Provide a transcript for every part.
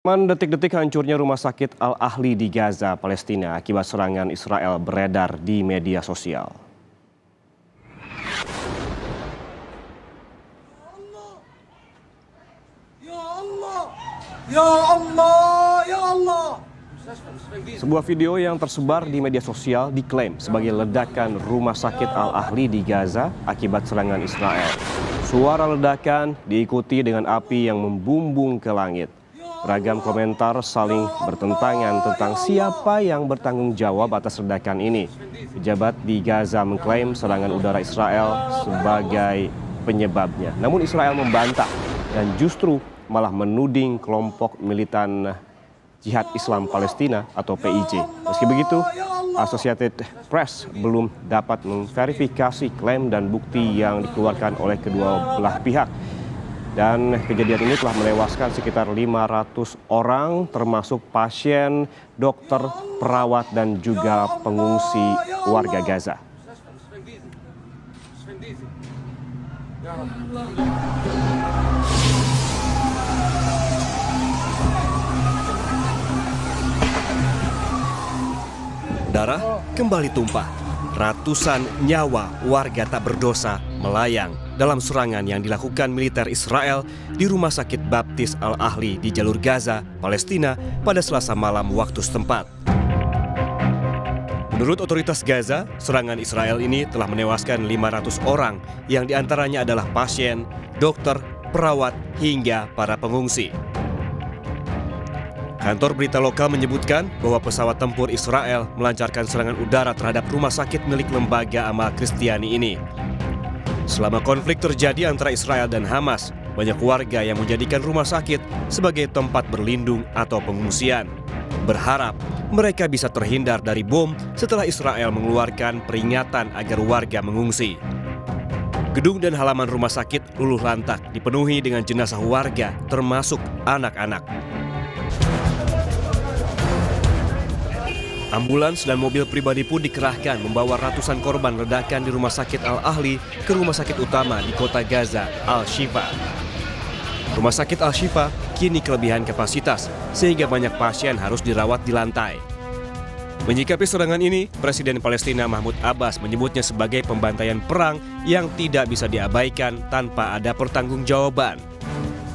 Detik-detik hancurnya rumah sakit Al-Ahli di Gaza, Palestina akibat serangan Israel beredar di media sosial. Ya Allah, ya Allah. Sebuah video yang tersebar di media sosial diklaim sebagai ledakan rumah sakit Al-Ahli di Gaza akibat serangan Israel. Suara ledakan diikuti dengan api yang membumbung ke langit. Beragam komentar saling bertentangan tentang siapa yang bertanggung jawab atas ledakan ini. Pejabat di Gaza mengklaim serangan udara Israel sebagai penyebabnya. Namun Israel membantah dan justru malah menuding kelompok militan Jihad Islam Palestina atau PIJ. Meski begitu, Associated Press belum dapat memverifikasi klaim dan bukti yang dikeluarkan oleh kedua belah pihak. Dan kejadian ini telah melewaskan sekitar 500 orang termasuk pasien, dokter, perawat dan juga pengungsi warga Gaza. Darah kembali tumpah. Ratusan nyawa warga tak berdosa melayang dalam serangan yang dilakukan militer Israel di Rumah Sakit Baptis Al-Ahli di jalur Gaza, Palestina pada Selasa malam waktu setempat. Menurut otoritas Gaza, serangan Israel ini telah menewaskan 500 orang yang diantaranya adalah pasien, dokter, perawat, hingga para pengungsi. Kantor berita lokal menyebutkan bahwa pesawat tempur Israel melancarkan serangan udara terhadap rumah sakit milik lembaga amal Kristiani ini. Selama konflik terjadi antara Israel dan Hamas, banyak warga yang menjadikan rumah sakit sebagai tempat berlindung atau pengungsian. Berharap mereka bisa terhindar dari bom setelah Israel mengeluarkan peringatan agar warga mengungsi. Gedung dan halaman rumah sakit luluh lantak dipenuhi dengan jenazah warga termasuk anak-anak. Ambulans dan mobil pribadi pun dikerahkan membawa ratusan korban ledakan di Rumah Sakit Al-Ahli ke rumah sakit utama di kota Gaza, Al-Shifa. Rumah sakit Al-Shifa kini kelebihan kapasitas sehingga banyak pasien harus dirawat di lantai. Menyikapi serangan ini, Presiden Palestina Mahmud Abbas menyebutnya sebagai pembantaian perang yang tidak bisa diabaikan tanpa ada pertanggungjawaban.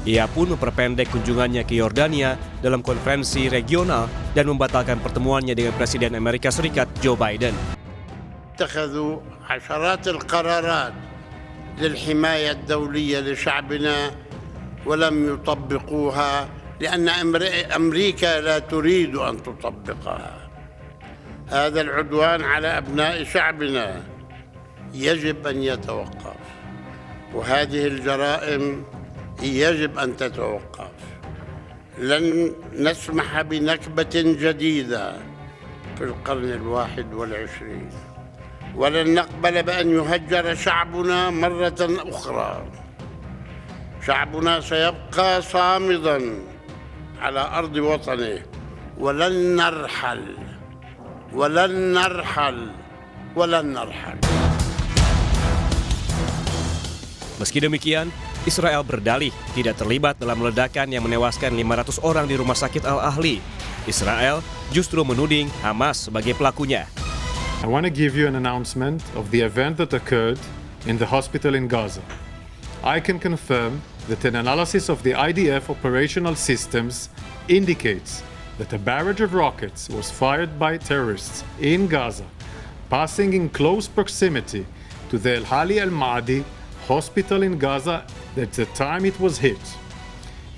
Ia pun memperpendek kunjungannya ke Yordania dalam konferensi regional dan membatalkan pertemuannya dengan Presiden Amerika Serikat Joe Biden. اتخذوا عشرات القرارات للحماية الدولية لشعبنا ولم يطبقوها لأن أمريكا لا تريد أن تطبقها. هذا العدوان على أبناء شعبنا يجب أن يتوقف وهذه الجرائم يجب أن تتوقف. لن نسمح بنكبة جديدة في القرن 21 ولن نقبل بأن يهجر شعبنا مرة أخرى. شعبنا سيبقى صامدا على أرض وطنه ولن نرحل ولن نرحل ولن نرحل. Meski demikian, Israel berdalih tidak terlibat dalam ledakan yang menewaskan 500 orang di Rumah Sakit Al-Ahli. Israel justru menuding Hamas sebagai pelakunya. I want to give you an announcement of the event that occurred in the hospital in Gaza. I can confirm that an analysis of the IDF operational systems indicates that a barrage of rockets was fired by terrorists in Gaza, passing in close proximity to the Al-Ahli Al-Ma'adi hospital in Gaza at the time it was hit.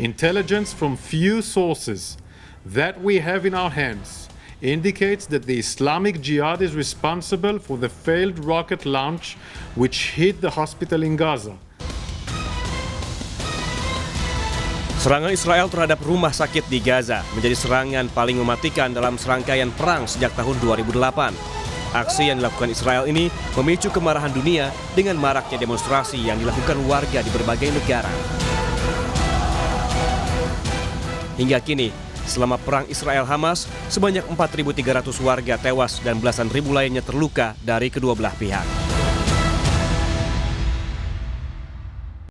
Intelligence from few sources that we have in our hands indicates that the Islamic Jihad is responsible for the failed rocket launch which hit the hospital in Gaza. Serangan Israel terhadap rumah sakit di Gaza menjadi serangan paling mematikan dalam serangkaian perang sejak tahun 2008. Aksi yang dilakukan Israel ini memicu kemarahan dunia dengan maraknya demonstrasi yang dilakukan warga di berbagai negara. Hingga kini, selama perang Israel-Hamas, sebanyak 4.300 warga tewas dan belasan ribu lainnya terluka dari kedua belah pihak.